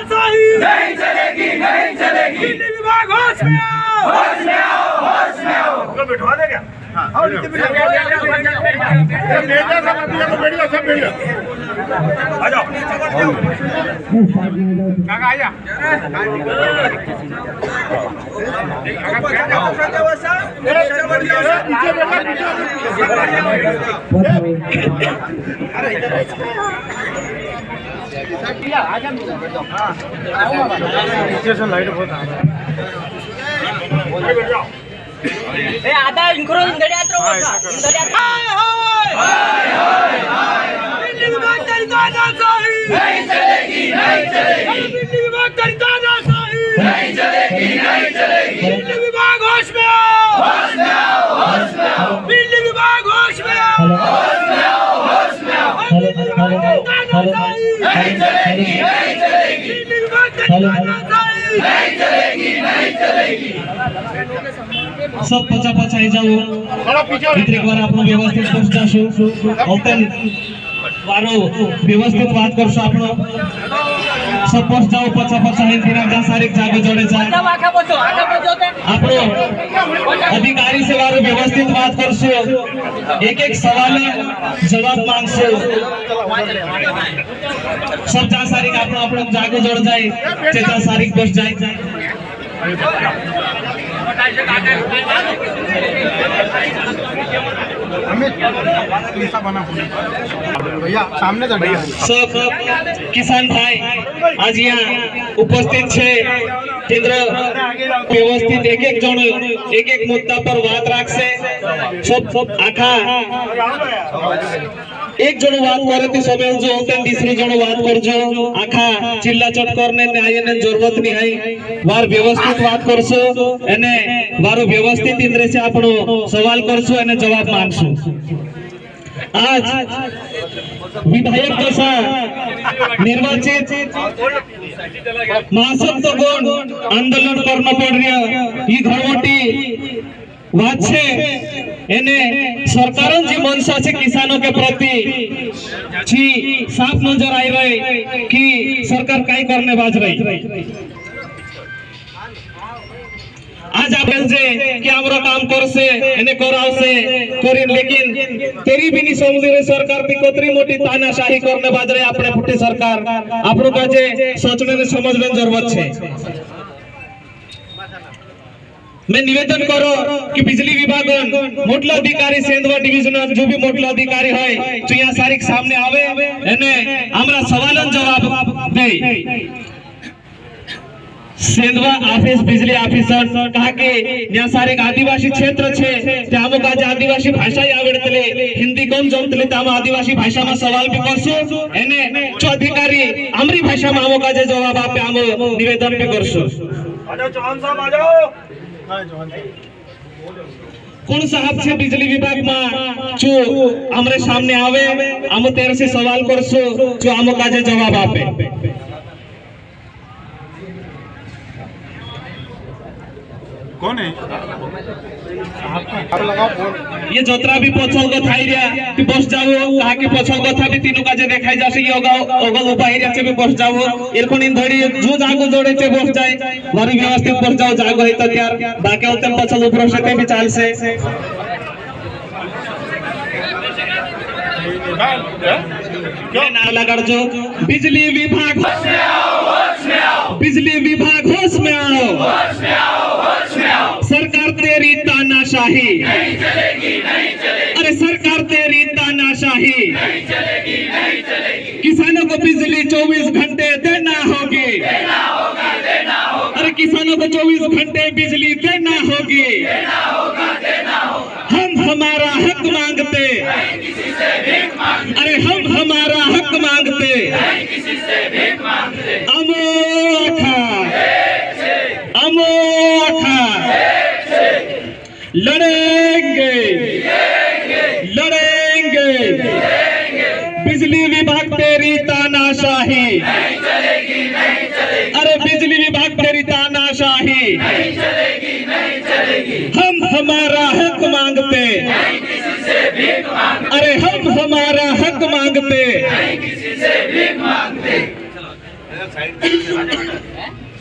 तानाशाही नहीं चलेगी, नहीं चलेगी। बिजली विभाग होश में आओ, होश में आओ, होश में आओ। तो बिठवा दे क्या? हाँ, आ जाओ काका, आया लाइट बहुत आता इंक्रो इंदड़ियात रो इंदड़ियात हाय हाय हाय हाय बिजली विभाग तेरी तानाशाही नहीं चलेगी, नहीं चलेगी। बिजली विभाग तेरी तानाशाही नहीं चलेगी, नहीं चलेगी। बिजली विभाग होश में आओ, होश में आओ, होश में आओ। बिजली विभाग होश में आओ, होश में आओ, होश में आओ। बिजली विभाग तेरी तानाशाही नहीं चलेगी, नहीं चलेगी। बिजली विभाग तेरी तानाशाही नहीं चलेगी, नहीं चलेगी। सब पचा पचा ही जाओ एक बार आपण व्यवस्थित बस जाशो ओपन वारो व्यवस्थित बात करशो आपण सब बस जाओ पचा पचा ही दिन जा सारी जागे जोड़े जाए आखा बचो ते आपण अधिकारी से वारो व्यवस्थित बात करशो एक एक सवाल जवाब मांगशो सब जा सारी आपण आपण जागे जोड़ जाए जा सारी बस जाए भैया सामने सब किसान भाई आज यहाँ उपस्थित है केंद्र व्यवस्थित एक एक जन एक एक मुद्दा पर बात राख से सब आखा एक जन बात करे तो सब जो दूसरी जन बात कर जो आखा चिल्ला चट करने आने जरूरत नहीं है वार व्यवस्थित बात करसो एने वारो व्यवस्थित इंद्र से आपनो सवाल करसो एने जवाब मांगसो आज विधायक जैसा निर्वाचित महासत्व गुण आंदोलन करना पड़ रहा ये घरवटी बात छे एने सरकारों जी मनसा से किसानों के प्रति छी साफ नजर आई रहे कि सरकार काई करने बाज रही आज आप जे कि हमरा काम कर से एने कराव से करिन लेकिन तेरी भी नहीं समझ रे सरकार भी कोतरी मोटी तानाशाही करने बाज रहे अपने फुटी सरकार आपरो का जे सोचने ने समझने जरूरत छे मैं निवेदन करो कि बिजली विभाग मोटला अधिकारी सेंधवा डिवीजन जो भी मोटला अधिकारी है जो यहाँ सारी सामने आवे एने हमरा सवालन जवाब दे सेंधवा ऑफिस बिजली ऑफिसर कहा कि यहाँ सारे आदिवासी क्षेत्र छे त्यामो का आदिवासी भाषा आवडतले हिंदी कम जमतले त्यामो आदिवासी भाषा में सवाल भी करसो एने जो अधिकारी आमरी भाषा में आमो का जवाब आपे आमो निवेदन भी करसो आ जाओ चौहान साहब आ जाओ कौन साहब से बिजली विभाग में जो हमरे सामने आवे हम तेरे से सवाल करसो जो हम काजे जवाब आपे कौन है ये जोतरा भी पछल गो थाई रिया कि बस जाओ कहा कि पछल गो था भी तीनों काजे देखाई जासे ये ओगल उपाय रिया से भी बस जाओ एरकोन इन धड़ी जो जागो जोड़े से बस जाए वारी व्यवस्थित बस जाओ जागो है तो यार बाकी होते पछल ऊपर से भी चाल से क्या ना लगा जो बिजली विभाग होश में आओ, होश में आओ। बिजली विभाग होश में आओ, होश में आओ, होश में आओ। सरकार तेरी तानाशाही नहीं चलेगी, नहीं चलेगी। अरे सरकार तेरी तानाशाही नहीं चलेगी, नहीं चलेगी। किसानों को बिजली 24 घंटे देना होगी, देना होगा, देना होगा। अरे किसानों को 24 घंटे बिजली देना होगी, देना होगा, देना होगा। हम हमारा हक मांगते किसी से भीख मांगते, अरे हम हमारा हक मांगते किसी से भीख मांगते। अमोखा अमोखा लड़ेंगे लड़ेंगे बिजली विभाग तेरी तानाशाही नहीं चलेगी, नहीं चलेगी। अरे बिजली विभाग तेरी तानाशाही नहीं चलेगी, नहीं चलेगी। हम हमारा हक मांगते नहीं किसी से भीख मांगते, अरे हम हमारा हक मांगते नहीं किसी से भीख मांगते। साइड